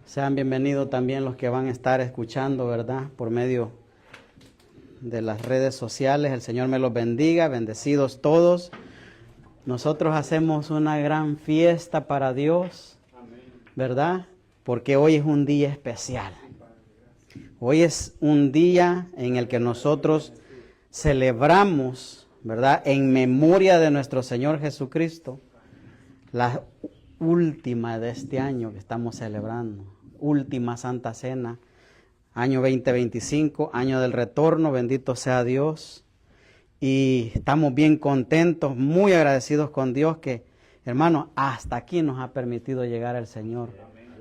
Sean bienvenidos también los que van a estar escuchando, ¿verdad? Por medio de las redes sociales. El Señor me los bendiga, bendecidos todos. Nosotros hacemos una gran fiesta para Dios, ¿verdad? Porque hoy es un día especial. Hoy es un día en el que nosotros celebramos, ¿verdad? En memoria de nuestro Señor Jesucristo, la última de este año que estamos celebrando. Última Santa Cena, año 2025, año del retorno, bendito sea Dios. Y estamos bien contentos, muy agradecidos con Dios que, hermano, hasta aquí nos ha permitido llegar el Señor,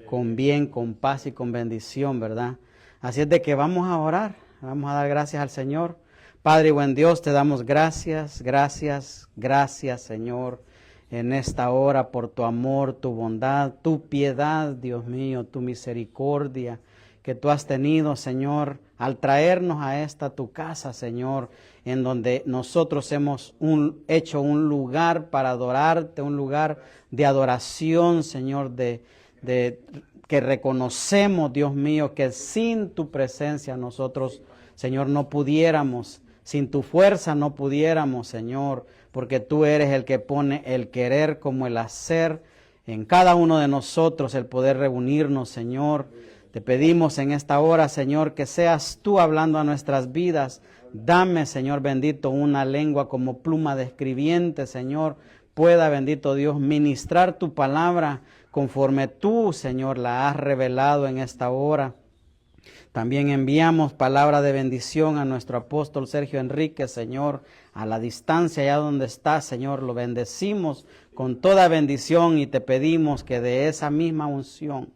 con bien, con paz y con bendición, ¿verdad? Así es de que vamos a orar, vamos a dar gracias al Señor. Padre y buen Dios, te damos gracias, gracias, gracias, Señor, en esta hora por tu amor, tu bondad, tu piedad, Dios mío, tu misericordia que tú has tenido, Señor, al traernos a esta tu casa, Señor, en donde nosotros hemos hecho un lugar para adorarte, un lugar de adoración, Señor, que reconocemos, Dios mío, que sin tu presencia nosotros, Señor, no pudiéramos, sin tu fuerza no pudiéramos, Señor, porque tú eres el que pone el querer como el hacer en cada uno de nosotros, el poder reunirnos, Señor. Te pedimos en esta hora, Señor, que seas tú hablando a nuestras vidas. Dame, Señor bendito, una lengua como pluma de escribiente, Señor. Pueda, bendito Dios, ministrar tu palabra conforme tú, Señor, la has revelado en esta hora. También enviamos palabra de bendición a nuestro apóstol Sergio Enríquez, Señor, a la distancia allá donde está, Señor, lo bendecimos con toda bendición y te pedimos que de esa misma unción,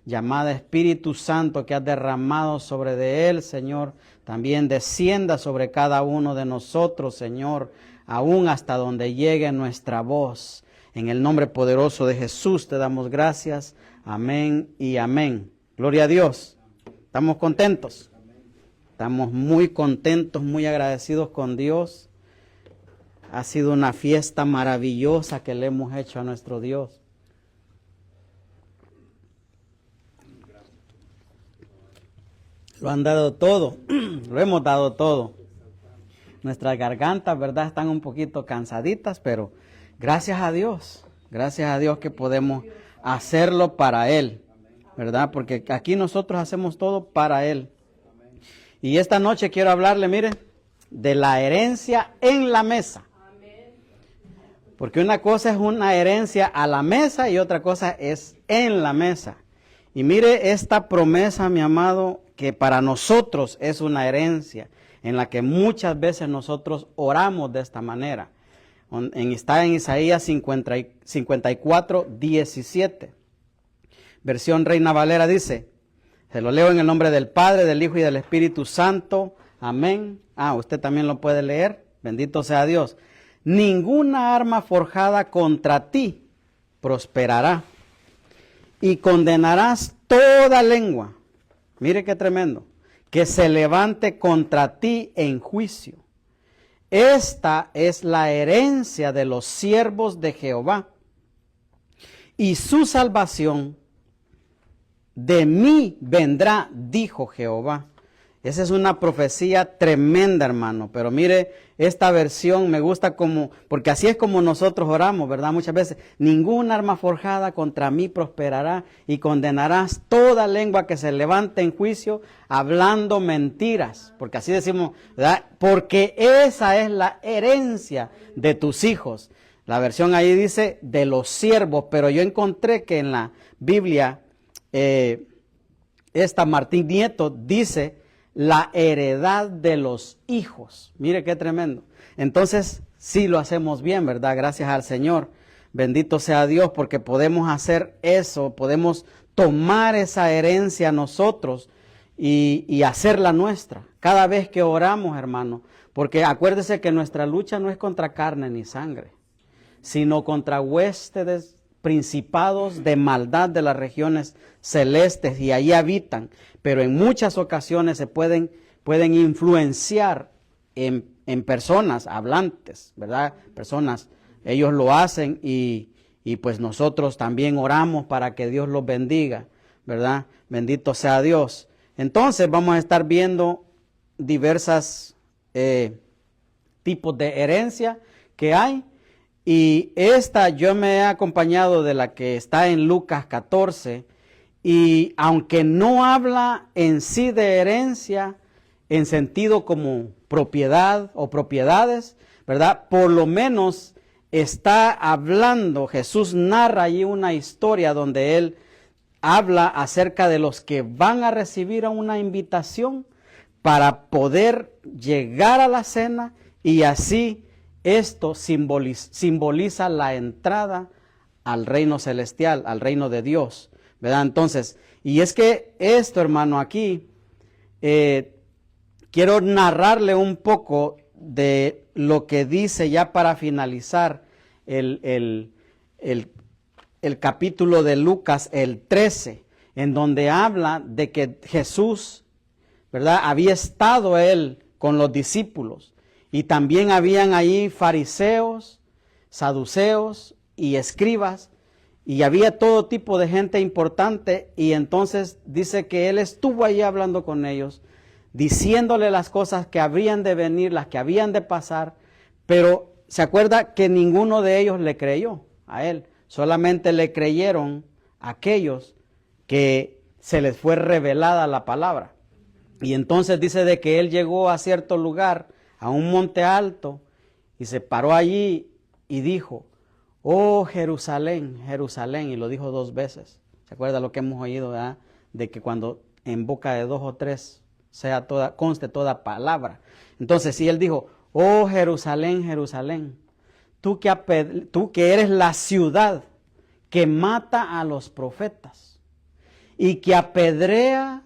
llamada Espíritu Santo que has derramado sobre de él, Señor, también descienda sobre cada uno de nosotros, Señor, aún hasta donde llegue nuestra voz. En el nombre poderoso de Jesús te damos gracias. Amén y amén. Gloria a Dios. ¿Estamos contentos? Estamos muy contentos, muy agradecidos con Dios. Ha sido una fiesta maravillosa que le hemos hecho a nuestro Dios. Lo han dado todo, lo hemos dado todo. Nuestras gargantas, ¿verdad?, están un poquito cansaditas, pero gracias a Dios que podemos hacerlo para Él, ¿verdad? Porque aquí nosotros hacemos todo para Él. Y esta noche quiero hablarle, mire, de la herencia en la mesa. Porque una cosa es una herencia a la mesa y otra cosa es en la mesa. Y mire esta promesa, mi amado, que para nosotros es una herencia, en la que muchas veces nosotros oramos de esta manera. Está en Isaías 54, 17. Versión Reina Valera dice, se lo leo en el nombre del Padre, del Hijo y del Espíritu Santo. Amén. Usted también lo puede leer. Bendito sea Dios. Ninguna arma forjada contra ti prosperará, y condenarás toda lengua. Mire qué tremendo. Que se levante contra ti en juicio. Esta es la herencia de los siervos de Jehová, y su salvación de mí vendrá, dijo Jehová. Esa es una profecía tremenda, hermano. Pero mire, esta versión me gusta porque así es como nosotros oramos, ¿verdad? Muchas veces, ninguna arma forjada contra mí prosperará, y condenarás toda lengua que se levante en juicio hablando mentiras. Porque así decimos, ¿verdad? Porque esa es la herencia de tus hijos. La versión ahí dice de los siervos, pero yo encontré que en la Biblia, esta Martín Nieto dice la heredad de los hijos. Mire qué tremendo. Entonces, sí lo hacemos bien, ¿verdad? Gracias al Señor. Bendito sea Dios, porque podemos hacer eso, podemos tomar esa herencia nosotros y hacerla nuestra. Cada vez que oramos, hermano, porque acuérdese que nuestra lucha no es contra carne ni sangre, sino contra huestes, principados de maldad de las regiones celestes, y ahí habitan, pero en muchas ocasiones se pueden influenciar en personas hablantes, ¿verdad? Personas, ellos lo hacen y pues nosotros también oramos para que Dios los bendiga. ¿verdad? Bendito sea Dios. Entonces vamos a estar viendo diversas tipos de herencia que hay. Y esta yo me he acompañado de la que está en Lucas 14. Y aunque no habla en sí de herencia, en sentido como propiedad o propiedades, ¿verdad? Por lo menos está hablando, Jesús narra allí una historia donde él habla acerca de los que van a recibir una invitación para poder llegar a la cena, y así esto simboliza la entrada al reino celestial, al reino de Dios, ¿verdad? Entonces, y es que esto, hermano, aquí quiero narrarle un poco de lo que dice ya para finalizar el capítulo de Lucas, el 13, en donde habla de que Jesús, ¿verdad? Había estado él con los discípulos y también habían ahí fariseos, saduceos y escribas, y había todo tipo de gente importante, y entonces dice que él estuvo ahí hablando con ellos, diciéndole las cosas que habrían de venir, las que habían de pasar, pero se acuerda que ninguno de ellos le creyó a él, solamente le creyeron aquellos que se les fue revelada la palabra. Y entonces dice de que él llegó a cierto lugar, a un monte alto, y se paró allí y dijo: oh Jerusalén, Jerusalén, y lo dijo 2 veces. ¿Se acuerda lo que hemos oído, verdad? De que cuando en boca de 2 o 3 conste toda palabra. Entonces, si él dijo: oh Jerusalén, Jerusalén, tú que eres la ciudad que mata a los profetas y que apedrea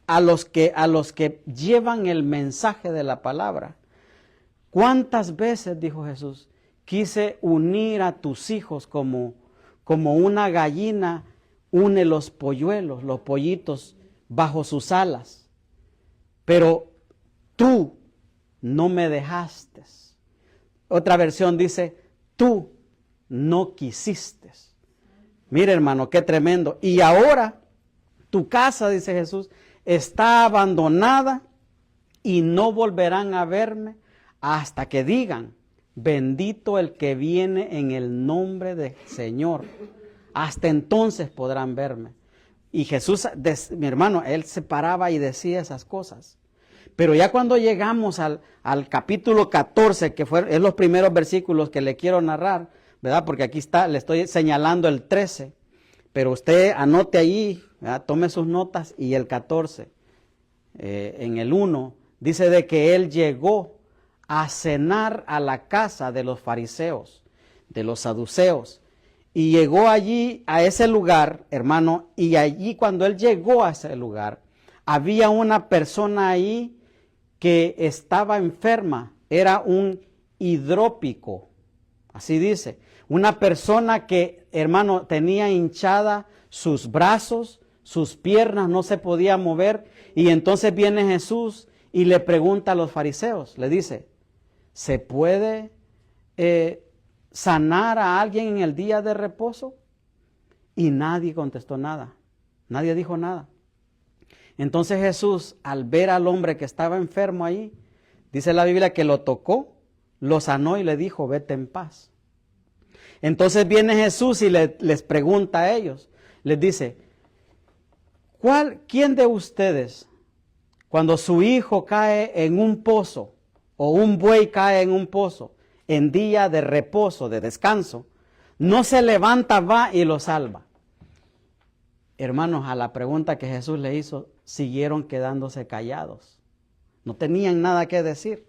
a los que llevan el mensaje de la palabra. ¿Cuántas veces, dijo Jesús, quise unir a tus hijos como una gallina une los polluelos, los pollitos bajo sus alas? Pero tú no me dejaste. Otra versión dice: tú no quisiste. Mire, hermano, qué tremendo. Y ahora tu casa, dice Jesús, está abandonada y no volverán a verme hasta que digan: bendito el que viene en el nombre del Señor. Hasta entonces podrán verme. Y Jesús, mi hermano, él se paraba y decía esas cosas. Pero ya cuando llegamos al capítulo 14, que es los primeros versículos que le quiero narrar, ¿verdad? Porque aquí está, le estoy señalando el 13. Pero usted anote ahí, ¿verdad? Tome sus notas, y el 14, en el 1, dice de que él llegó a cenar a la casa de los fariseos, de los saduceos, y llegó allí a ese lugar, hermano, y allí cuando él llegó a ese lugar, había una persona ahí que estaba enferma, era un hidrópico, así dice, una persona que, hermano, tenía hinchada sus brazos, sus piernas, no se podía mover, y entonces viene Jesús y le pregunta a los fariseos, le dice: ¿se puede sanar a alguien en el día de reposo? Y nadie contestó nada, nadie dijo nada. Entonces Jesús, al ver al hombre que estaba enfermo ahí, dice la Biblia que lo tocó, lo sanó y le dijo: vete en paz. Entonces viene Jesús y les pregunta a ellos, les dice: ¿quién de ustedes, cuando su hijo cae en un pozo, o un buey cae en un pozo, en día de reposo, de descanso, no se levanta, va y lo salva? Hermanos, a la pregunta que Jesús le hizo, siguieron quedándose callados. No tenían nada que decir.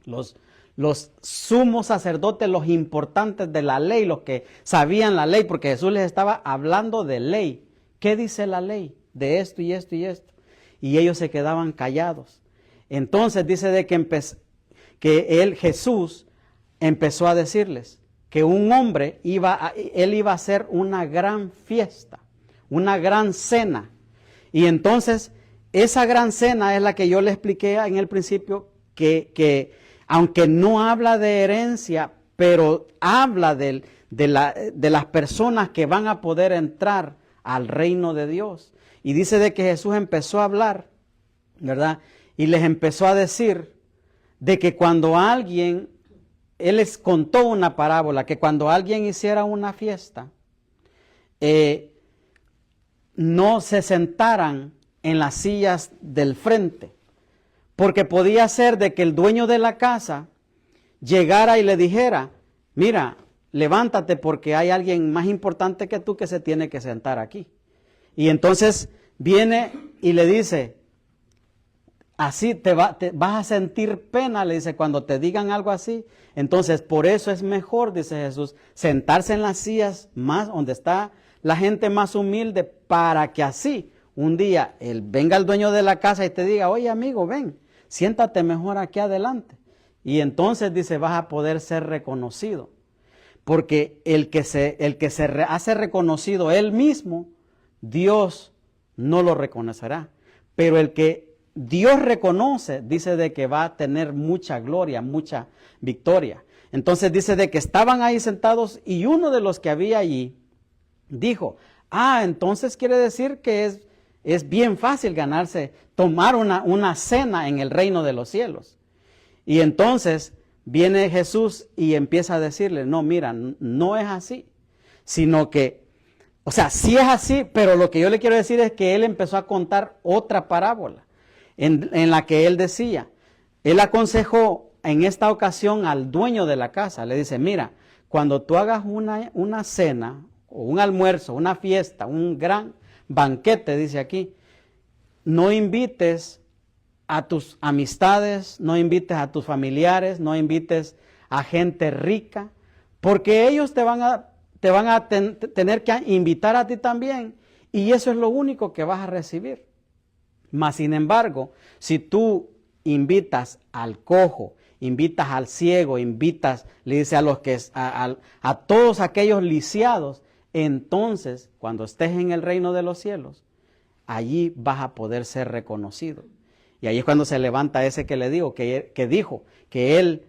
Los sumos sacerdotes, los importantes de la ley, los que sabían la ley, porque Jesús les estaba hablando de ley. ¿Qué dice la ley? De esto y esto y esto. Y ellos se quedaban callados. Entonces dice de que Jesús empezó a decirles que un hombre iba a hacer una gran fiesta, una gran cena. Y entonces esa gran cena es la que yo le expliqué en el principio, que aunque no habla de herencia, pero habla de las personas que van a poder entrar al reino de Dios. Y dice de que Jesús empezó a hablar, ¿verdad? Y les empezó a decir de que cuando alguien, Él les contó una parábola, que cuando alguien hiciera una fiesta, no se sentaran en las sillas del frente, porque podía ser de que el dueño de la casa llegara y le dijera, mira, levántate porque hay alguien más importante que tú que se tiene que sentar aquí. Y entonces viene y le dice, así te vas a sentir pena, le dice, cuando te digan algo así. Entonces, por eso es mejor, dice Jesús, sentarse en las sillas más donde está la gente más humilde, para que así un día venga el dueño de la casa y te diga, oye amigo, ven, siéntate mejor aquí adelante. Y entonces dice, vas a poder ser reconocido. Porque el que se hace reconocido él mismo, Dios no lo reconocerá. Pero el que Dios reconoce, dice de que va a tener mucha gloria, mucha victoria. Entonces dice de que estaban ahí sentados y uno de los que había allí dijo, entonces quiere decir que es bien fácil tomar una cena en el reino de los cielos. Y entonces viene Jesús y empieza a decirle, no, mira, no es así, sino que, o sea, sí es así, pero lo que yo le quiero decir es que él empezó a contar otra parábola en la que él decía, él aconsejó en esta ocasión al dueño de la casa, le dice, mira, cuando tú hagas una cena, o un almuerzo, una fiesta, un gran banquete, dice aquí, no invites a tus amistades, no invites a tus familiares, no invites a gente rica, porque ellos te van a tener que invitar a ti también, y eso es lo único que vas a recibir. Mas, sin embargo, si tú invitas al cojo, invitas al ciego, le dice a todos aquellos lisiados, entonces, cuando estés en el reino de los cielos, allí vas a poder ser reconocido. Y ahí es cuando se levanta ese que le digo, que dijo que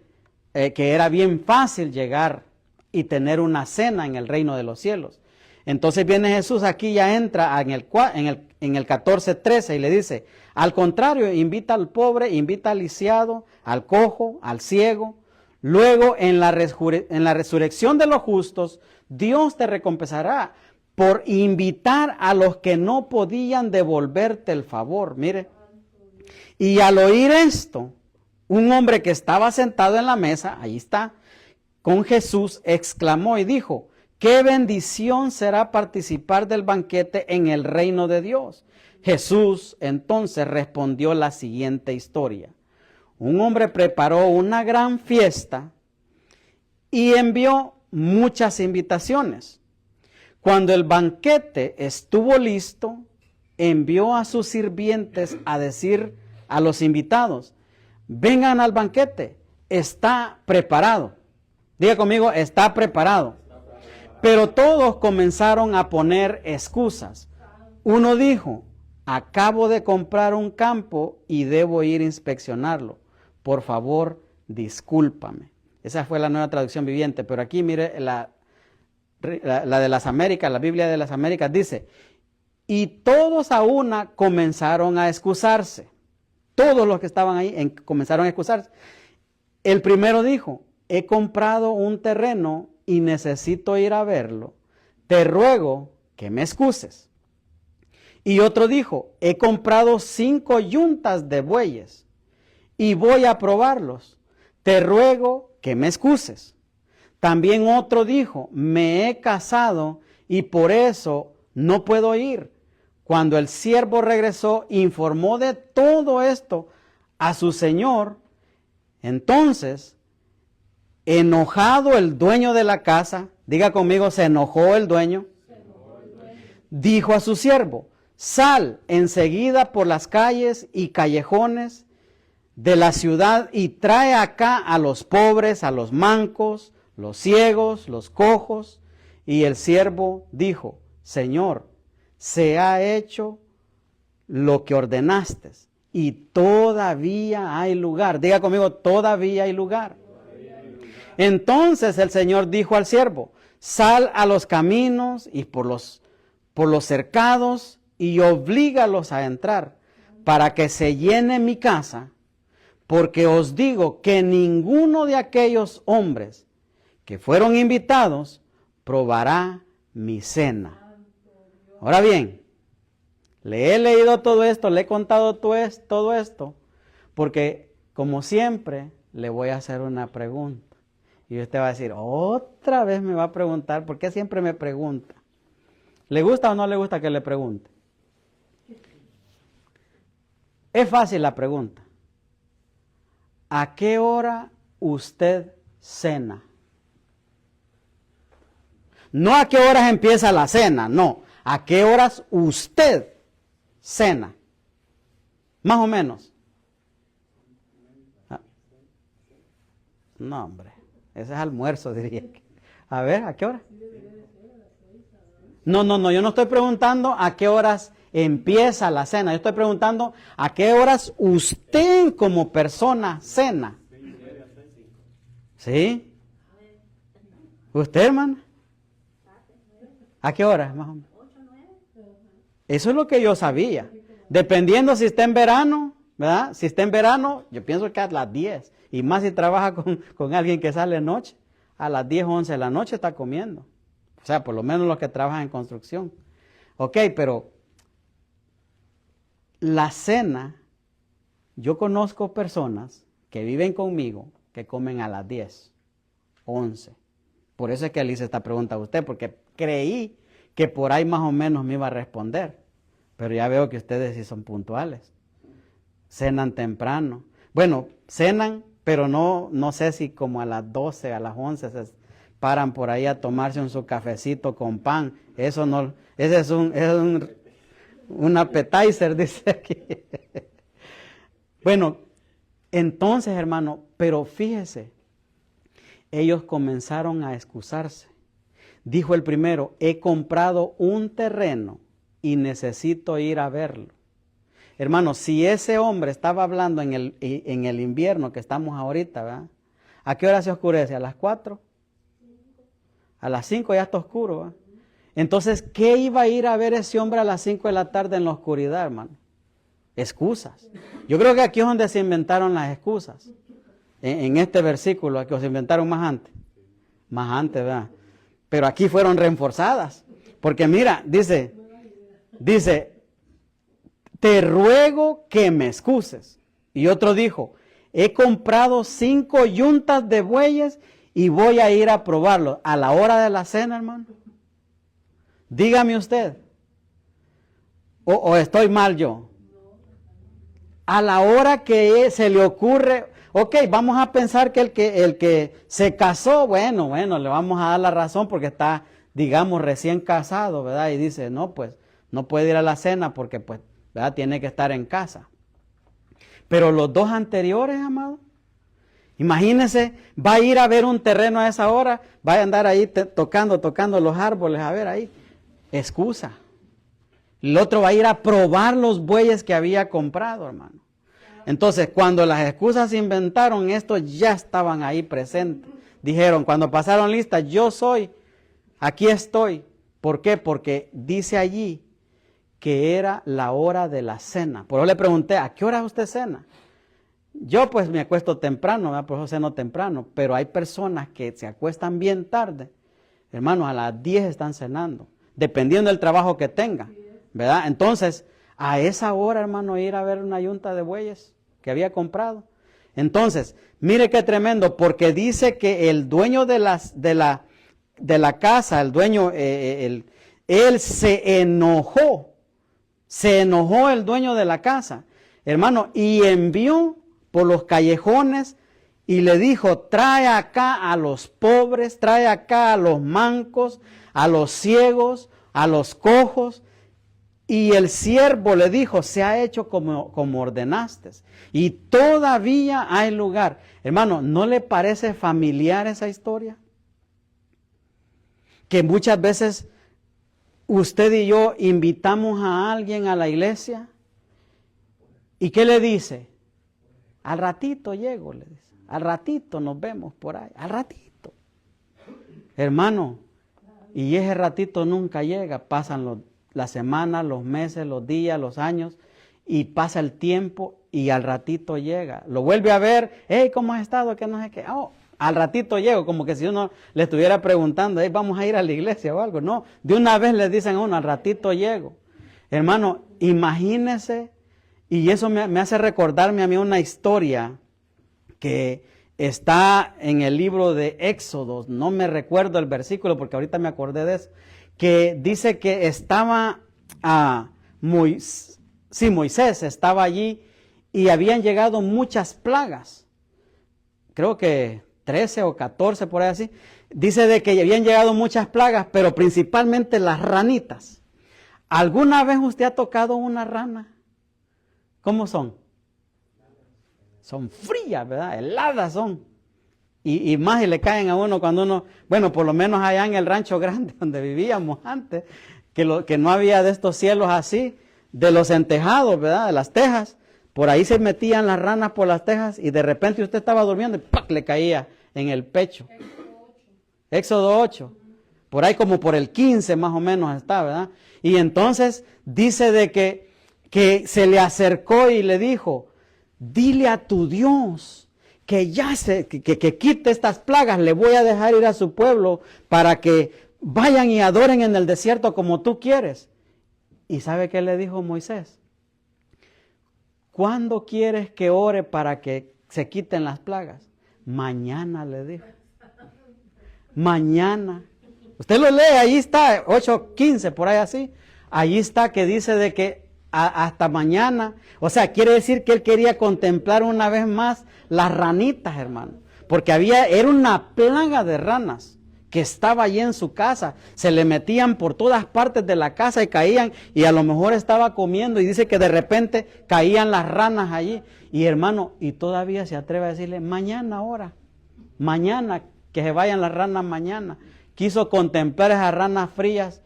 era bien fácil llegar y tener una cena en el reino de los cielos. Entonces viene Jesús aquí, ya entra en el 14:13 y le dice, al contrario, invita al pobre, invita al lisiado, al cojo, al ciego. Luego en la resurrección de los justos, Dios te recompensará por invitar a los que no podían devolverte el favor. Mire, y al oír esto, un hombre que estaba sentado en la mesa, ahí está, con Jesús, exclamó y dijo, qué bendición será participar del banquete en el reino de Dios. Jesús entonces respondió la siguiente historia. Un hombre preparó una gran fiesta y envió muchas invitaciones. Cuando el banquete estuvo listo, envió a sus sirvientes a decir a los invitados, vengan al banquete, está preparado. Diga conmigo, está preparado. Pero todos comenzaron a poner excusas. Uno dijo, acabo de comprar un campo y debo ir a inspeccionarlo. Por favor, discúlpame. Esa fue la Nueva Traducción Viviente, pero aquí mire la de las Américas, la Biblia de las Américas dice, y todos a una comenzaron a excusarse. Todos los que estaban ahí comenzaron a excusarse. El primero dijo, he comprado un terreno y necesito ir a verlo. Te ruego que me excuses. Y otro dijo, he comprado 5 yuntas de bueyes y voy a probarlos. Te ruego que me excuses. También otro dijo, me he casado y por eso no puedo ir. Cuando el siervo regresó, informó de todo esto a su señor. Entonces, enojado el dueño de la casa, diga conmigo, se enojó el dueño, dijo a su siervo, sal enseguida por las calles y callejones de la ciudad y trae acá a los pobres, a los mancos, los ciegos, los cojos. Y el siervo dijo, Señor, se ha hecho lo que ordenaste y todavía hay lugar. Diga conmigo, todavía hay lugar. Entonces el Señor dijo al siervo, sal a los caminos y por los por los cercados y oblígalos a entrar, para que se llene mi casa, porque os digo que ninguno de aquellos hombres que fueron invitados probará mi cena. Ahora bien, le he leído todo esto, le he contado todo esto, porque como siempre le voy a hacer una pregunta. Y usted va a decir, otra vez me va a preguntar, ¿por qué siempre me pregunta? ¿Le gusta o no le gusta que le pregunte? Es fácil la pregunta. ¿A qué hora usted cena? No a qué horas empieza la cena, no. ¿A qué horas usted cena? Más o menos. No, hombre. Ese es almuerzo, diría. A ver, ¿a qué hora? No, yo no estoy preguntando a qué horas empieza la cena. Yo estoy preguntando a qué horas usted como persona cena. ¿Sí? ¿Usted, hermano? ¿A qué hora, más o menos? Eso es lo que yo sabía. Dependiendo si está en verano, ¿verdad? Si está en verano, yo pienso que a las 10. Y más si trabaja con alguien que sale de noche, a las 10 o 11 de la noche está comiendo. O sea, por lo menos los que trabajan en construcción. Ok, pero la cena, yo conozco personas que viven conmigo que comen a las 10, 11. Por eso es que le hice esta pregunta a usted, porque creí que por ahí más o menos me iba a responder. Pero ya veo que ustedes sí son puntuales. Cenan temprano. Bueno, cenan, pero no sé si como a las 12, a las 11 se paran por ahí a tomarse su cafecito con pan. Eso no, ese es un appetizer, dice aquí. Bueno, entonces, hermano, pero fíjese, ellos comenzaron a excusarse. Dijo el primero, he comprado un terreno y necesito ir a verlo. Hermano, si ese hombre estaba hablando en el invierno que estamos ahorita, ¿verdad? ¿A qué hora se oscurece? ¿A las 4? A las 5 ya está oscuro, ¿verdad? Entonces, ¿qué iba a ir a ver ese hombre a las 5 de la tarde en la oscuridad, hermano? Excusas. Yo creo que aquí es donde se inventaron las excusas. En este versículo, que se inventaron más antes. Más antes, ¿verdad? Pero aquí fueron reforzadas. Porque mira, dice, te ruego que me excuses. Y otro dijo, he comprado 5 yuntas de bueyes y voy a ir a probarlo. A la hora de la cena, hermano. Dígame usted. O estoy mal yo. A la hora que se le ocurre, ok, vamos a pensar que el que se casó, bueno, le vamos a dar la razón porque está, digamos, recién casado, ¿verdad? Y dice, no, pues, no puede ir a la cena porque, pues, ¿verdad? Tiene que estar en casa. Pero los dos anteriores, amado, imagínense, va a ir a ver un terreno a esa hora, va a andar ahí tocando los árboles, a ver ahí, excusa. El otro va a ir a probar los bueyes que había comprado, hermano. Entonces, cuando las excusas se inventaron, estos ya estaban ahí presentes. Dijeron, cuando pasaron lista, yo soy, aquí estoy. ¿Por qué? Porque dice allí que era la hora de la cena. Por eso le pregunté, ¿a qué hora usted cena? Yo pues me acuesto temprano, ¿verdad? Por eso ceno temprano. Pero hay personas que se acuestan bien tarde. Hermanos, a las 10 están cenando, dependiendo del trabajo que tengan, ¿verdad? Entonces, a esa hora, hermano, ir a ver una yunta de bueyes que había comprado. Entonces, mire qué tremendo, porque dice que el dueño de la casa, el dueño, él se enojó el dueño de la casa, hermano, y envió por los callejones y le dijo, trae acá a los pobres, trae acá a los mancos, a los ciegos, a los cojos. Y el siervo le dijo, se ha hecho como ordenaste. Y todavía hay lugar. Hermano, ¿no le parece familiar esa historia? Que muchas veces usted y yo invitamos a alguien a la iglesia. ¿Y qué le dice? Al ratito llego, le dice. Al ratito nos vemos por ahí. Al ratito. Hermano, y ese ratito nunca llega. Pasan las semanas, los meses, los días, los años, y pasa el tiempo y al ratito llega. Lo vuelve a ver, hey, ¿cómo has estado? Que no sé qué. Oh, al ratito llego, como que si uno le estuviera preguntando, hey, vamos a ir a la iglesia o algo. No, de una vez le dicen a uno, al ratito llego. Hermano, imagínese, y eso me hace recordarme a mí una historia que está en el libro de Éxodo, no me recuerdo el versículo porque ahorita me acordé de eso, que dice que estaba Moisés estaba allí y habían llegado muchas plagas, creo que 13 o 14 por ahí así, dice de que habían llegado muchas plagas, pero principalmente las ranitas. ¿Alguna vez usted ha tocado una rana? ¿Cómo son? Son frías, ¿verdad? Heladas son. Y más y le caen a uno cuando uno, bueno, por lo menos allá en el rancho grande donde vivíamos antes, que no había de estos cielos así, de los entejados, ¿verdad? De las tejas. Por ahí se metían las ranas por las tejas y de repente usted estaba durmiendo y ¡pac! Le caía en el pecho. Éxodo 8. Por ahí como por el 15 más o menos está, ¿verdad? Y entonces dice de que se le acercó y le dijo, dile a tu Dios que que quite estas plagas, le voy a dejar ir a su pueblo para que vayan y adoren en el desierto como tú quieres. ¿Y sabe qué le dijo Moisés? ¿Cuándo quieres que ore para que se quiten las plagas? Mañana, le dijo. Mañana. Usted lo lee, ahí está, 8:15, por ahí así. Ahí está que dice de que hasta mañana. O sea, quiere decir que él quería contemplar una vez más las ranitas, hermano. Porque era una plaga de ranas que estaba allí en su casa. Se le metían por todas partes de la casa y caían. Y a lo mejor estaba comiendo y dice que de repente caían las ranas allí. Y hermano, y todavía se atreve a decirle, mañana ahora. Mañana, que se vayan las ranas mañana. Quiso contemplar esas ranas frías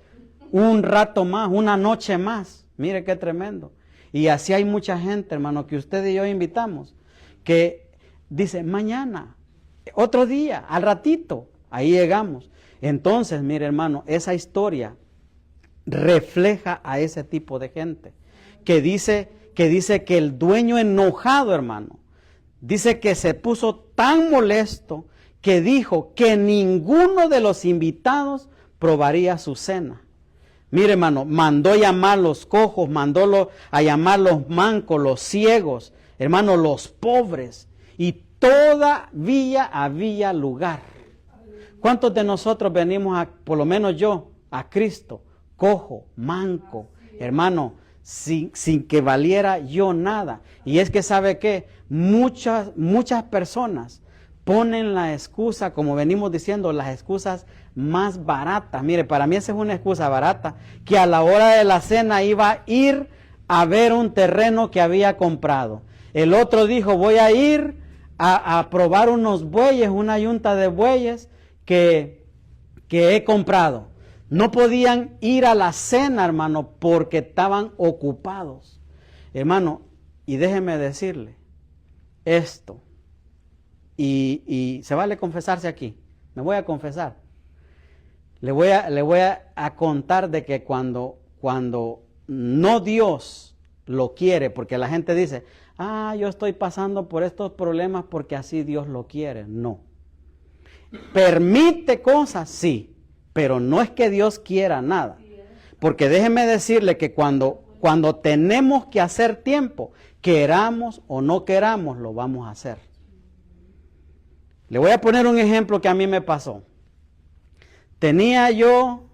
un rato más, una noche más. Mire qué tremendo. Y así hay mucha gente, hermano, que usted y yo invitamos, que dice, mañana, otro día, al ratito, ahí llegamos. Entonces, mire, hermano, esa historia refleja a ese tipo de gente, que dice que el dueño enojado, hermano, dice que se puso tan molesto que dijo que ninguno de los invitados probaría su cena. Mire, hermano, mandó llamar los cojos, mandó a llamar los mancos, los ciegos, hermano, los pobres, y todavía había lugar. ¿Cuántos de nosotros venimos, por lo menos yo, a Cristo, cojo, manco, hermano, sin que valiera yo nada? Y es que, ¿sabe qué? Muchas personas ponen la excusa, como venimos diciendo, las excusas más baratas. Mire, para mí esa es una excusa barata, que a la hora de la cena iba a ir a ver un terreno que había comprado. El otro dijo, voy a ir a probar unos bueyes, una yunta de bueyes que he comprado. No podían ir a la cena, hermano, porque estaban ocupados. Hermano, y déjeme decirle esto, y se vale confesarse aquí, me voy a confesar. Le voy a contar de que cuando no Dios lo quiere, porque la gente dice, yo estoy pasando por estos problemas porque así Dios lo quiere. No. ¿Permite cosas? Sí, pero no es que Dios quiera nada. Porque déjeme decirle que cuando tenemos que hacer tiempo, queramos o no queramos, lo vamos a hacer. Le voy a poner un ejemplo que a mí me pasó. Tenía yo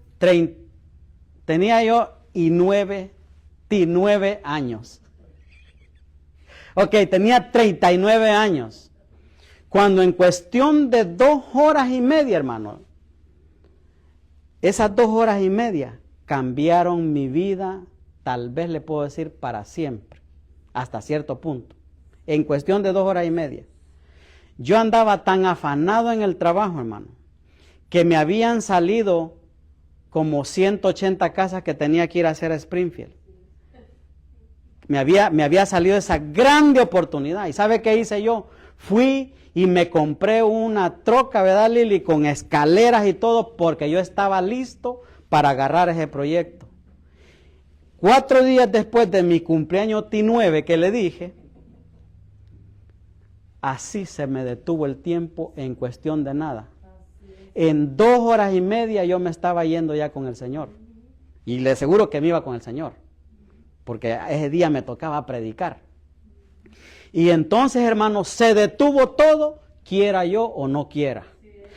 19 años. Ok, tenía 39 años. Cuando en cuestión de 2 horas y media, hermano, esas 2 horas y media cambiaron mi vida, tal vez le puedo decir para siempre, hasta cierto punto. En cuestión de 2 horas y media. Yo andaba tan afanado en el trabajo, hermano, que me habían salido como 180 casas que tenía que ir a hacer a Springfield. Me había salido esa grande oportunidad. ¿Y sabe qué hice yo? Fui y me compré una troca, ¿verdad, Lili? Con escaleras y todo, porque yo estaba listo para agarrar ese proyecto. 4 días después de mi cumpleaños T9 que le dije, así se me detuvo el tiempo en cuestión de nada. En 2 horas y media yo me estaba yendo ya con el Señor. Y le aseguro que me iba con el Señor, porque ese día me tocaba predicar. Y entonces, hermanos, se detuvo todo, quiera yo o no quiera.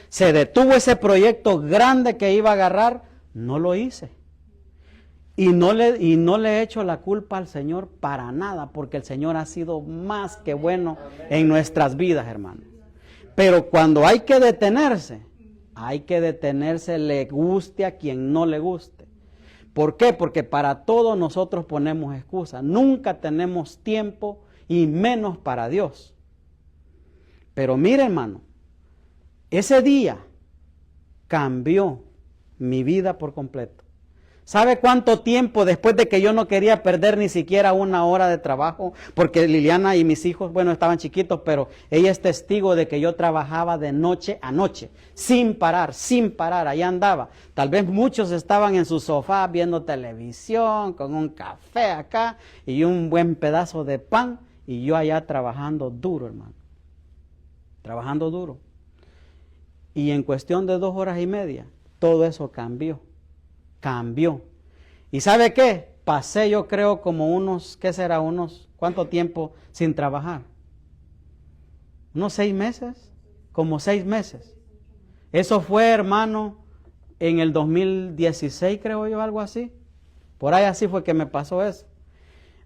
Se detuvo ese proyecto grande que iba a agarrar, no lo hice. Y no le he hecho la culpa al Señor para nada, porque el Señor ha sido más que bueno en nuestras vidas, hermanos. Pero cuando hay que detenerse, le guste a quien no le guste. ¿Por qué? Porque para todo nosotros ponemos excusas. Nunca tenemos tiempo y menos para Dios. Pero mire, hermano, ese día cambió mi vida por completo. ¿Sabe cuánto tiempo después de que yo no quería perder ni siquiera 1 hora de trabajo? Porque Liliana y mis hijos, bueno, estaban chiquitos, pero ella es testigo de que yo trabajaba de noche a noche, sin parar, allá andaba. Tal vez muchos estaban en su sofá viendo televisión, con un café acá y un buen pedazo de pan, y yo allá trabajando duro, hermano. Trabajando duro. Y en cuestión de 2 horas y media, todo eso cambió. ¿Y sabe qué? Pasé yo creo como ¿qué será? ¿Cuánto tiempo sin trabajar? ¿Unos 6 meses? Como 6 meses. Eso fue, hermano, en el 2016, creo yo, algo así. Por ahí así fue que me pasó eso.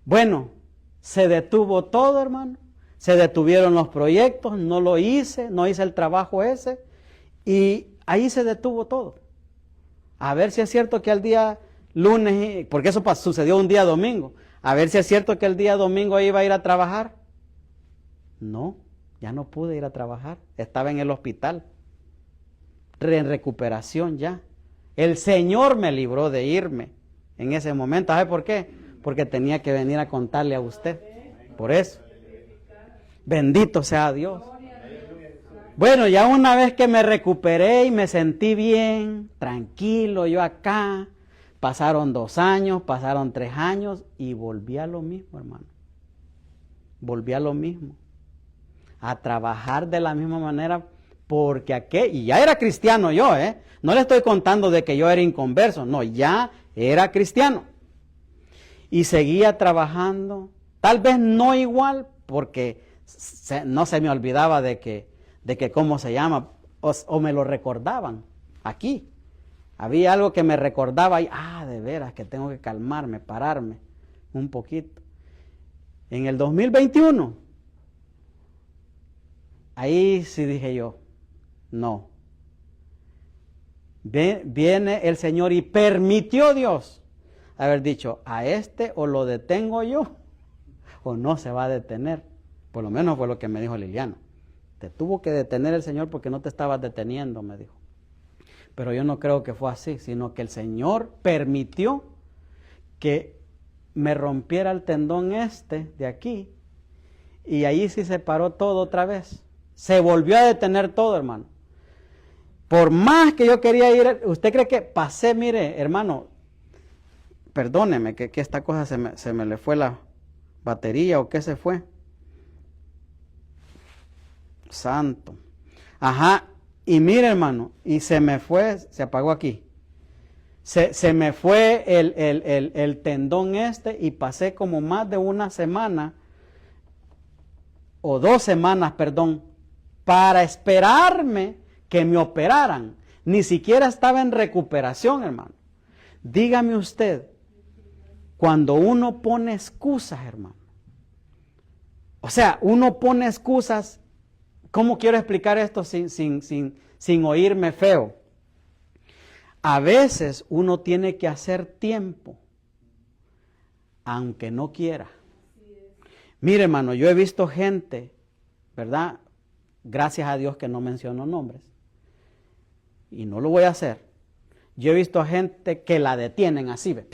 Bueno, se detuvo todo, hermano. Se detuvieron los proyectos, no hice el trabajo ese. Y ahí se detuvo todo. A ver si es cierto que el día lunes, porque eso sucedió un día domingo, a ver si es cierto que el día domingo iba a ir a trabajar. No, ya no pude ir a trabajar, estaba en el hospital, en recuperación ya. El Señor me libró de irme en ese momento. ¿Sabe por qué? Porque tenía que venir a contarle a usted, por eso. Bendito sea Dios. Bueno, ya una vez que me recuperé y me sentí bien, tranquilo, yo acá, pasaron 2 años, pasaron 3 años y volví a lo mismo, hermano. Volví a lo mismo. A trabajar de la misma manera, porque y ya era cristiano yo, No le estoy contando de que yo era inconverso, no, ya era cristiano. Y seguía trabajando, tal vez no igual, porque no se me olvidaba de que cómo se llama, o me lo recordaban aquí. Había algo que me recordaba y, de veras que tengo que calmarme, pararme un poquito. En el 2021, ahí sí dije yo, no. Viene el Señor y permitió Dios haber dicho, a este o lo detengo yo, o no se va a detener. Por lo menos fue lo que me dijo Liliana. Te tuvo que detener el Señor porque no te estabas deteniendo, me dijo. Pero yo no creo que fue así, sino que el Señor permitió que me rompiera el tendón de aquí, y ahí sí se paró todo otra vez. Se volvió a detener todo, hermano. Por más que yo quería ir, ¿usted cree que pasé? Mire, hermano, perdóneme que esta cosa se me le fue la batería o qué se fue. Santo. Ajá, y mire, hermano, y se me fue, se apagó aquí. Se me fue el tendón y pasé como más de 1 semana, o 2 semanas, perdón, para esperarme que me operaran. Ni siquiera estaba en recuperación, hermano. Dígame usted, cuando uno pone excusas, hermano. O sea, uno pone excusas. ¿Cómo quiero explicar esto sin oírme feo? A veces uno tiene que hacer tiempo, aunque no quiera. Mire, hermano, yo he visto gente, ¿verdad? Gracias a Dios que no menciono nombres. Y no lo voy a hacer. Yo he visto gente que la detienen así, ¿ve?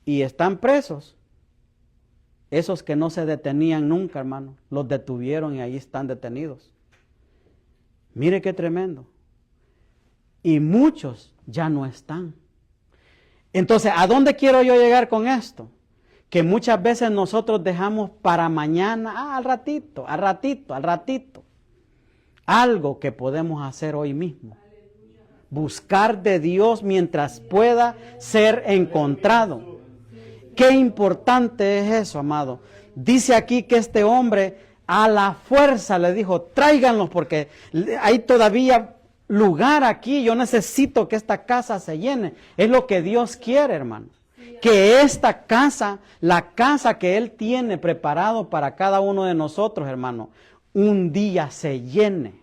Y están presos. Esos que no se detenían nunca, hermano, los detuvieron y ahí están detenidos. Mire qué tremendo. Y muchos ya no están. Entonces, ¿a dónde quiero yo llegar con esto? Que muchas veces nosotros dejamos para mañana, al ratito, algo que podemos hacer hoy mismo. Buscar de Dios mientras pueda ser encontrado. Qué importante es eso, amado. Dice aquí que este hombre a la fuerza le dijo, tráiganlos porque hay todavía lugar aquí. Yo necesito que esta casa se llene. Es lo que Dios quiere, hermano. Que esta casa, la casa que Él tiene preparado para cada uno de nosotros, hermano, un día se llene.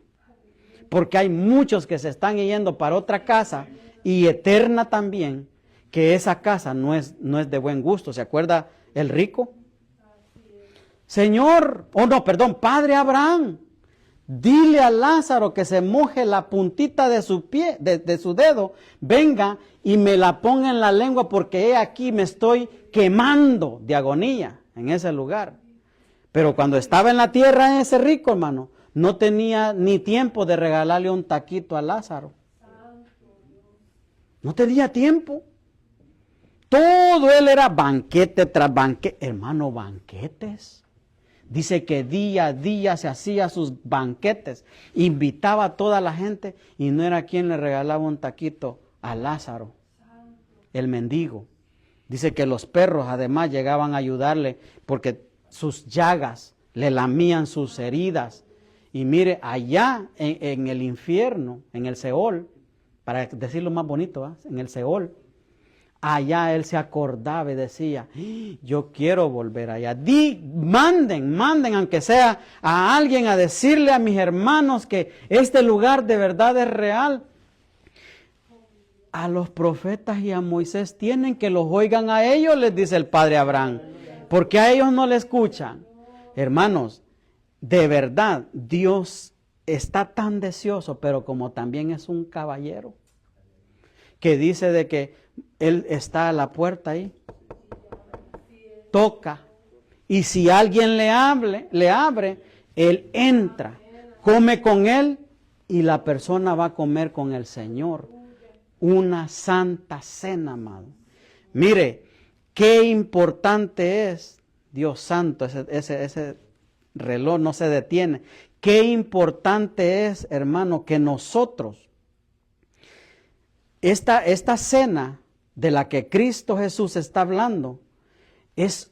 Porque hay muchos que se están yendo para otra casa y eterna también, que esa casa no es de buen gusto. ¿Se acuerda el rico? Señor, Padre Abraham, dile a Lázaro que se moje la puntita de su pie, de su dedo, venga y me la ponga en la lengua porque he aquí me estoy quemando de agonía en ese lugar. Pero cuando estaba en la tierra ese rico, hermano, no tenía ni tiempo de regalarle un taquito a Lázaro. No tenía tiempo. Todo él era banquete tras banquete. Hermano, banquetes. Dice que día a día se hacía sus banquetes. Invitaba a toda la gente y no era quien le regalaba un taquito a Lázaro, el mendigo. Dice que los perros además llegaban a ayudarle porque sus llagas le lamían sus heridas. Y mire, allá en el infierno, en el Seol, para decirlo más bonito, en el Seol, allá él se acordaba y decía, yo quiero volver allá. Manden, aunque sea a alguien a decirle a mis hermanos que este lugar de verdad es real. A los profetas y a Moisés tienen que los oigan a ellos, les dice el padre Abraham, porque a ellos no le escuchan. Hermanos, de verdad, Dios está tan deseoso, pero como también es un caballero, que dice de que Él está a la puerta ahí, toca, y si alguien le abre, Él entra, come con Él, y la persona va a comer con el Señor. Una santa cena, amado. Mire, qué importante es, Dios santo, ese reloj no se detiene. Qué importante es, hermano, que nosotros, esta cena de la que Cristo Jesús está hablando, es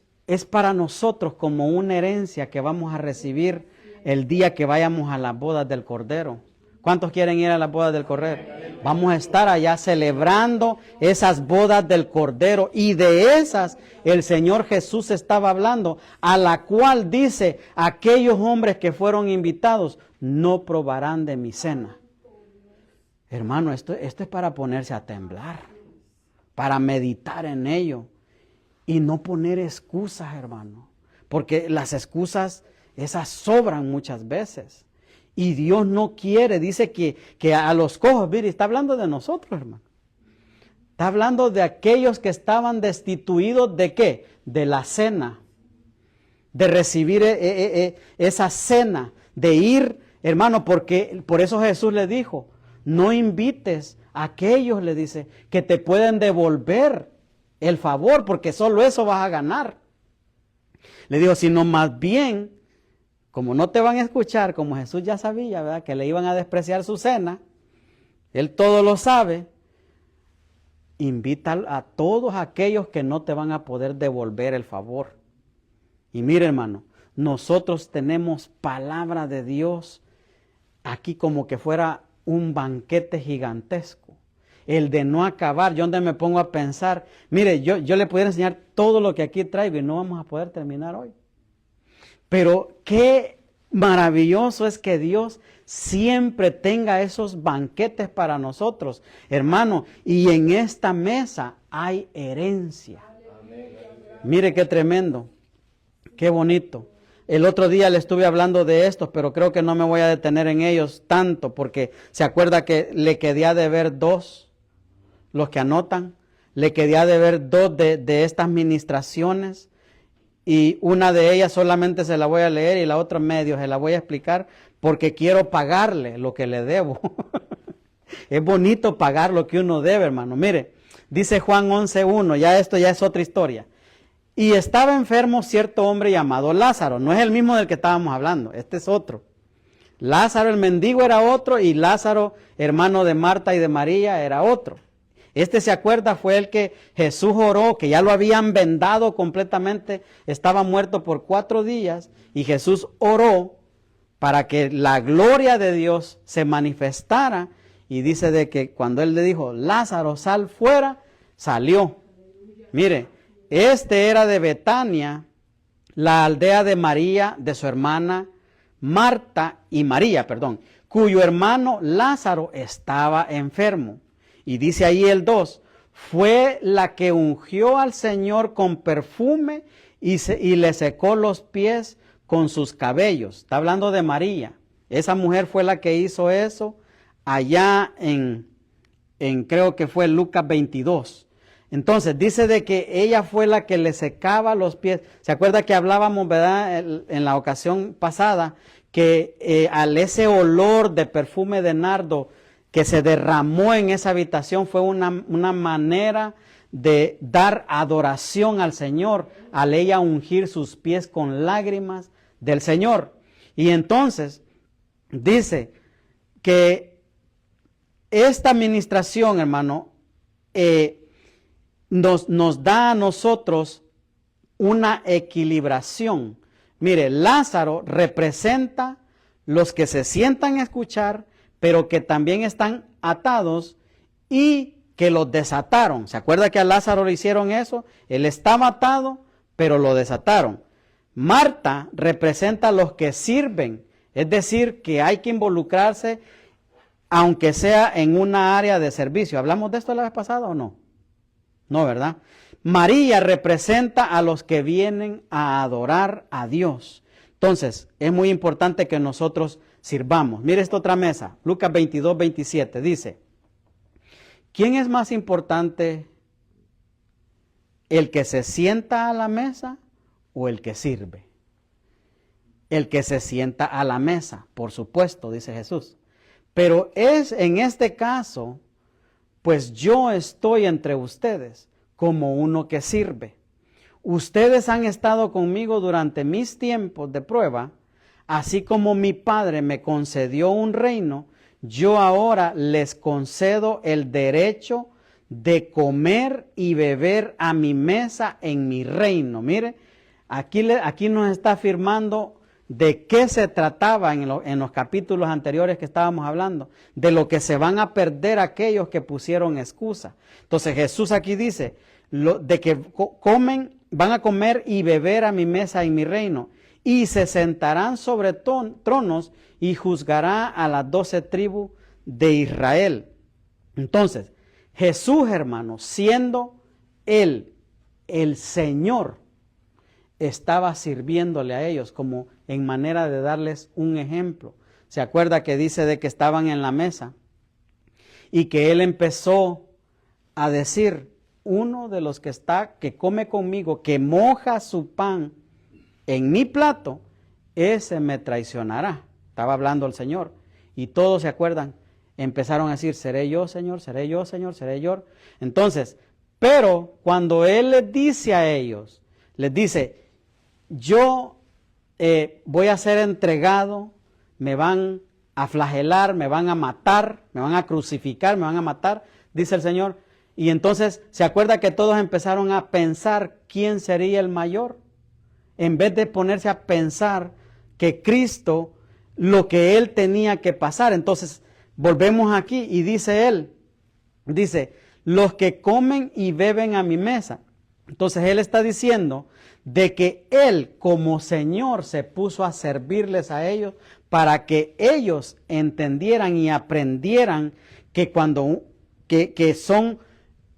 para nosotros como una herencia que vamos a recibir el día que vayamos a las bodas del Cordero. ¿Cuántos quieren ir a las bodas del Cordero? Vamos a estar allá celebrando esas bodas del Cordero, y de esas el Señor Jesús estaba hablando, a la cual dice, aquellos hombres que fueron invitados no probarán de mi cena. Hermano, esto es para ponerse a temblar, para meditar en ello y no poner excusas, hermano, porque las excusas esas sobran muchas veces. Y Dios no quiere, dice que a los cojos, mire, está hablando de nosotros, hermano. Está hablando de aquellos que estaban destituidos de ¿qué? De la cena, de recibir esa cena, de ir, hermano, porque por eso Jesús le dijo, no invites a aquellos, le dice, que te pueden devolver el favor, porque solo eso vas a ganar. Le dijo, sino más bien, como no te van a escuchar, como Jesús ya sabía, ¿verdad?, que le iban a despreciar su cena, Él todo lo sabe, invita a todos aquellos que no te van a poder devolver el favor. Y mire, hermano, nosotros tenemos palabra de Dios aquí como que fuera un banquete gigantesco, el de no acabar. Yo donde me pongo a pensar, mire, yo le pudiera enseñar todo lo que aquí traigo y no vamos a poder terminar hoy. Pero qué maravilloso es que Dios siempre tenga esos banquetes para nosotros, hermano, y en esta mesa hay herencia. Mire qué tremendo, qué bonito. El otro día le estuve hablando de estos, pero creo que no me voy a detener en ellos tanto, porque se acuerda que le quedé a deber 2, los que anotan, le quedé a deber 2 de estas ministraciones. Y una de ellas solamente se la voy a leer y la otra medio se la voy a explicar porque quiero pagarle lo que le debo. Es bonito pagar lo que uno debe, hermano. Mire, Dice Juan 11:1, ya esto ya es otra historia. Y estaba enfermo cierto hombre llamado Lázaro. No es el mismo del que estábamos hablando, este es otro. Lázaro el mendigo era otro y Lázaro, hermano de Marta y de María, era otro. Este, se acuerda, fue el que Jesús oró, que ya lo habían vendado completamente, estaba muerto por 4 días y Jesús oró para que la gloria de Dios se manifestara, y dice de que cuando él le dijo, Lázaro, sal fuera, salió. Mire, este era de Betania, la aldea de María, de su hermana Marta y María, cuyo hermano Lázaro estaba enfermo. Y dice ahí el 2, fue la que ungió al Señor con perfume y le secó los pies con sus cabellos. Está hablando de María. Esa mujer fue la que hizo eso allá en creo que fue Lucas 22. Entonces dice de que ella fue la que le secaba los pies. ¿Se acuerda que hablábamos, verdad, en la ocasión pasada, que al ese olor de perfume de nardo que se derramó en esa habitación fue una manera de dar adoración al Señor, al ella ungir sus pies con lágrimas del Señor? Y entonces dice que esta administración, hermano, nos da a nosotros una equilibración. Mire, Lázaro representa los que se sientan a escuchar, pero que también están atados y que los desataron. ¿Se acuerda que a Lázaro le hicieron eso? Él estaba atado, pero lo desataron. Marta representa a los que sirven, es decir, que hay que involucrarse, aunque sea en una área de servicio. ¿Hablamos de esto la vez pasada o no? No, ¿verdad? María representa a los que vienen a adorar a Dios. Entonces, es muy importante que nosotros sirvamos. Mire esta otra mesa, Lucas 22:27, dice, ¿quién es más importante, el que se sienta a la mesa o el que sirve? El que se sienta a la mesa, por supuesto, dice Jesús. Pero es en este caso, pues yo estoy entre ustedes como uno que sirve. Ustedes han estado conmigo durante mis tiempos de prueba, así como mi Padre me concedió un reino, yo ahora les concedo el derecho de comer y beber a mi mesa en mi reino. Mire, aquí nos está afirmando de qué se trataba en los capítulos anteriores que estábamos hablando, de lo que se van a perder aquellos que pusieron excusa. Entonces Jesús aquí dice, de que van a comer y beber a mi mesa en mi reino, y se sentarán sobre tronos y juzgará a las 12 tribus de Israel. Entonces, Jesús, hermano, siendo Él el Señor, estaba sirviéndole a ellos como en manera de darles un ejemplo. ¿Se acuerda que dice de que estaban en la mesa y que Él empezó a decir, uno de los que come conmigo, que moja su pan en mi plato, ese me traicionará? Estaba hablando el Señor. Y todos se acuerdan, empezaron a decir, seré yo, Señor, seré yo, Señor, seré yo. Entonces, pero cuando Él les dice a ellos, les dice, yo voy a ser entregado, me van a flagelar, me van a matar, me van a crucificar, me van a matar, dice el Señor. Y entonces se acuerda que todos empezaron a pensar quién sería el mayor, en vez de ponerse a pensar que Cristo, lo que Él tenía que pasar. Entonces volvemos aquí y dice Él, dice, los que comen y beben a mi mesa. Entonces Él está diciendo de que Él como Señor se puso a servirles a ellos para que ellos entendieran y aprendieran que que son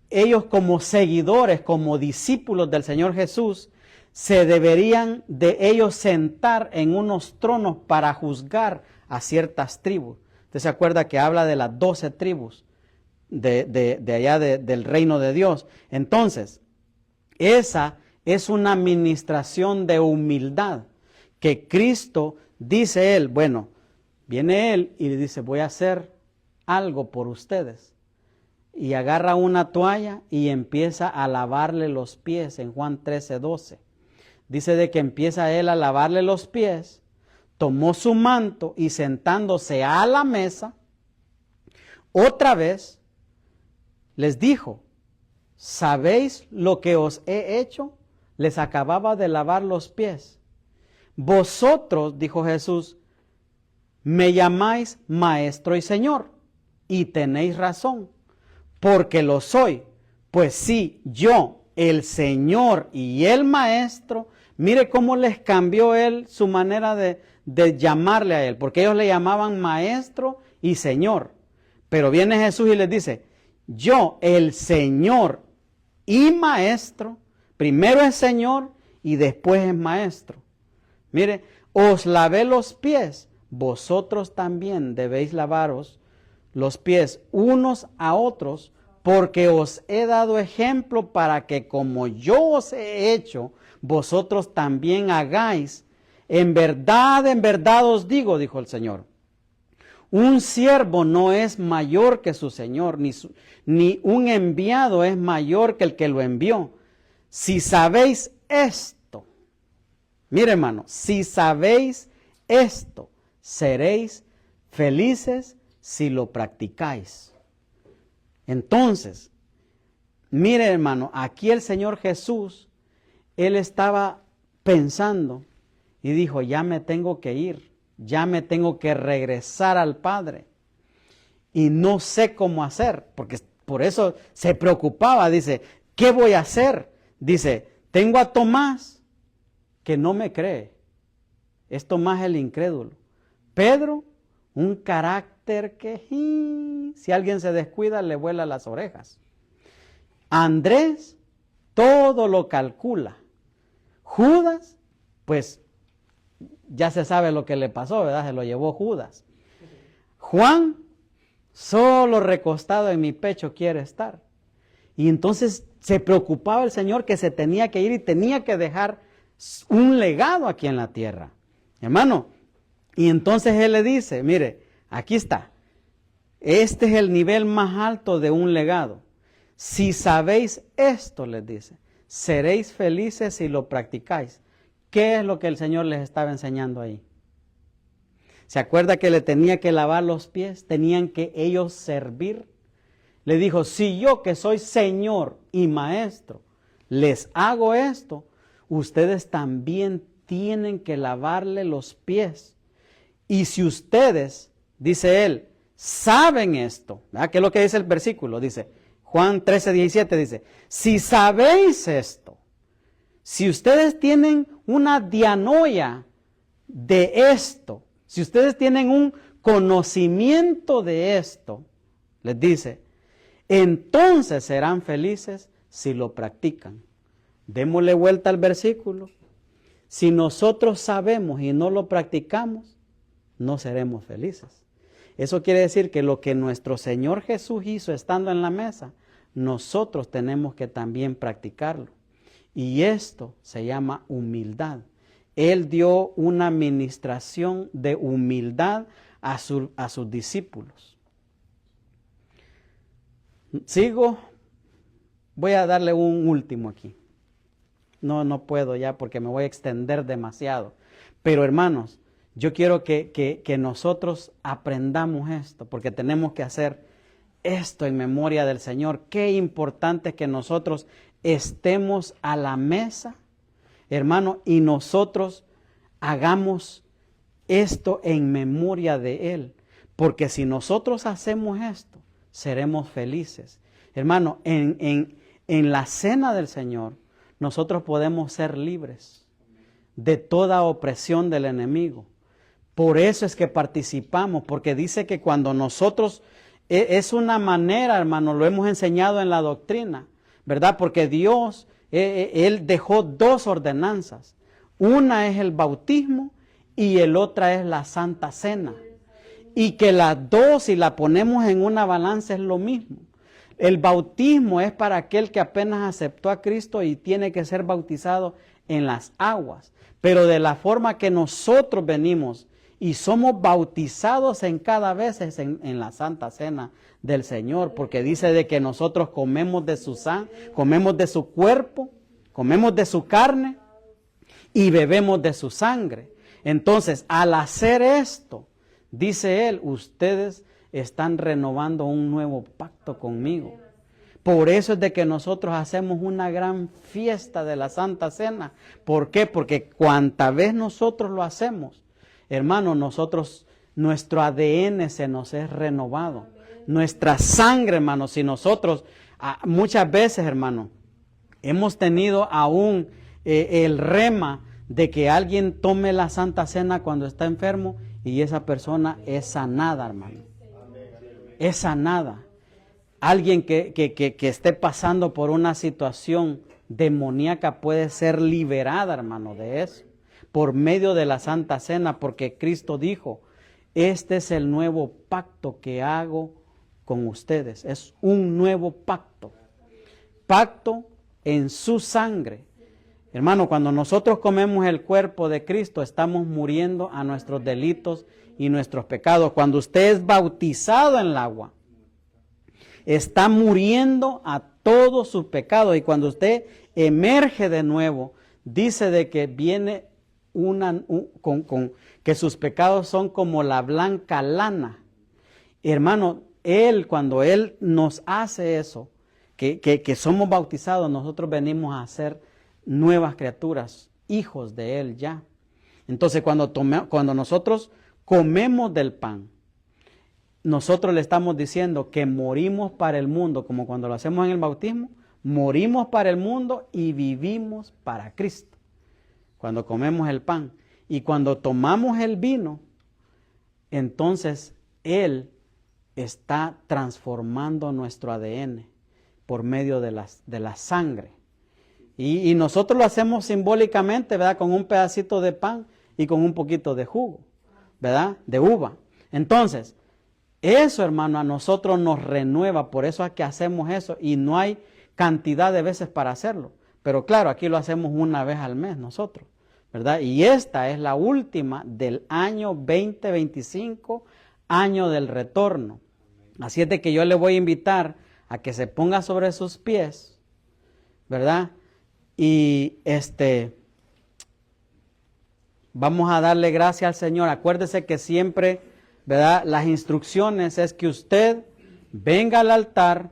ellos como seguidores, como discípulos del Señor Jesús, se deberían de ellos sentar en unos tronos para juzgar a ciertas tribus. ¿Usted se acuerda que habla de las 12 tribus de allá del reino de Dios? Entonces, esa es una administración de humildad que Cristo, dice Él, bueno, viene Él y le dice, voy a hacer algo por ustedes. y agarra una toalla y empieza a lavarle los pies en Juan 13:12. Dice de que empieza él a lavarle los pies, tomó su manto y sentándose a la mesa, otra vez les dijo, ¿sabéis lo que os he hecho? Les acababa de lavar los pies. Vosotros, dijo Jesús, me llamáis maestro y señor, y tenéis razón, porque lo soy. Pues sí, yo, el Señor y el maestro, mire cómo les cambió él su manera de llamarle a él, porque ellos le llamaban maestro y señor. Pero viene Jesús y les dice, yo, el Señor y maestro, primero es Señor y después es maestro. Mire, os lavé los pies, vosotros también debéis lavaros los pies unos a otros, porque os he dado ejemplo para que como yo os he hecho, vosotros también hagáis. En verdad os digo, dijo el Señor, un siervo no es mayor que su Señor, ni un enviado es mayor que el que lo envió. Si sabéis esto, mire hermano, si sabéis esto, seréis felices si lo practicáis. Entonces, mire hermano, aquí el Señor Jesús, Él estaba pensando y dijo, ya me tengo que ir, ya me tengo que regresar al Padre. Y no sé cómo hacer, porque por eso se preocupaba, dice, ¿qué voy a hacer? Dice, tengo a Tomás, que no me cree. Es Tomás el incrédulo. Pedro, un carácter que si alguien se descuida le vuela las orejas. Andrés, todo lo calcula. Judas, pues ya se sabe lo que le pasó, ¿verdad? Se lo llevó Judas. Juan, solo recostado en mi pecho quiere estar. Y entonces se preocupaba el Señor que se tenía que ir y tenía que dejar un legado aquí en la tierra. Hermano, y entonces Él le dice, mire, aquí está. Este es el nivel más alto de un legado. Si sabéis esto, les dice, seréis felices si lo practicáis. ¿Qué es lo que el Señor les estaba enseñando ahí? ¿Se acuerda que le tenía que lavar los pies? Tenían que ellos servir. Le dijo, si yo que soy Señor y Maestro les hago esto, ustedes también tienen que lavarle los pies. Y si ustedes, dice Él, saben esto, ¿verdad? ¿Qué es lo que dice el versículo? Dice, Juan 13:17 dice, si sabéis esto, si ustedes tienen una dianoia de esto, si ustedes tienen un conocimiento de esto, les dice, entonces serán felices si lo practican. Démosle vuelta al versículo. Si nosotros sabemos y no lo practicamos, no seremos felices. Eso quiere decir que lo que nuestro Señor Jesús hizo estando en la mesa, nosotros tenemos que también practicarlo. Y esto se llama humildad. Él dio una administración de humildad a sus discípulos. Sigo, voy a darle un último aquí. No puedo ya porque me voy a extender demasiado. Pero hermanos, yo quiero que nosotros aprendamos esto, porque tenemos que hacer esto en memoria del Señor. Qué importante es que nosotros estemos a la mesa, hermano, y nosotros hagamos esto en memoria de Él. Porque si nosotros hacemos esto, seremos felices. Hermano, en la cena del Señor, nosotros podemos ser libres de toda opresión del enemigo. Por eso es que participamos, porque dice que cuando nosotros, es una manera, hermano, lo hemos enseñado en la doctrina, ¿verdad? Porque Dios, Él dejó dos ordenanzas. Una es el bautismo y el otra es la Santa Cena. Y que las dos, si la ponemos en una balanza, es lo mismo. El bautismo es para aquel que apenas aceptó a Cristo y tiene que ser bautizado en las aguas. Pero de la forma que nosotros venimos y somos bautizados en cada vez en la Santa Cena del Señor, porque dice de que nosotros comemos de su comemos de su cuerpo, comemos de su carne y bebemos de su sangre. Entonces, al hacer esto, dice él, ustedes están renovando un nuevo pacto conmigo. Por eso es de que nosotros hacemos una gran fiesta de la Santa Cena. ¿Por qué? Porque cuanta vez nosotros lo hacemos, hermano, nuestro ADN se nos es renovado. Nuestra sangre, hermano, si nosotros, muchas veces, hermano, hemos tenido aún el rema de que alguien tome la Santa Cena cuando está enfermo y esa persona es sanada, hermano. Es sanada. Alguien que esté pasando por una situación demoníaca puede ser liberada, hermano, de eso, por medio de la Santa Cena, porque Cristo dijo, este es el nuevo pacto que hago con ustedes. Es un nuevo pacto. Pacto en su sangre. Hermano, cuando nosotros comemos el cuerpo de Cristo, estamos muriendo a nuestros delitos y nuestros pecados. Cuando usted es bautizado en el agua, está muriendo a todos sus pecados. Y cuando usted emerge de nuevo, dice de que viene que sus pecados son como la blanca lana. Hermano, cuando Él nos hace eso, que somos bautizados, nosotros venimos a ser nuevas criaturas, hijos de Él ya. Entonces, cuando nosotros comemos del pan, nosotros le estamos diciendo que morimos para el mundo, como cuando lo hacemos en el bautismo, morimos para el mundo y vivimos para Cristo. Cuando comemos el pan y cuando tomamos el vino, entonces Él está transformando nuestro ADN por medio de la sangre. Y nosotros lo hacemos simbólicamente, ¿verdad? Con un pedacito de pan y con un poquito de jugo, ¿verdad? De uva. Entonces, eso, hermano, a nosotros nos renueva, por eso es que hacemos eso y no hay cantidad de veces para hacerlo. Pero claro, aquí lo hacemos una vez al mes nosotros, ¿verdad? Y esta es la última del año 2025, año del retorno. Así es de que yo le voy a invitar a que se ponga sobre sus pies, ¿verdad? Y vamos a darle gracias al Señor. Acuérdese que siempre, ¿verdad? Las instrucciones es que usted venga al altar,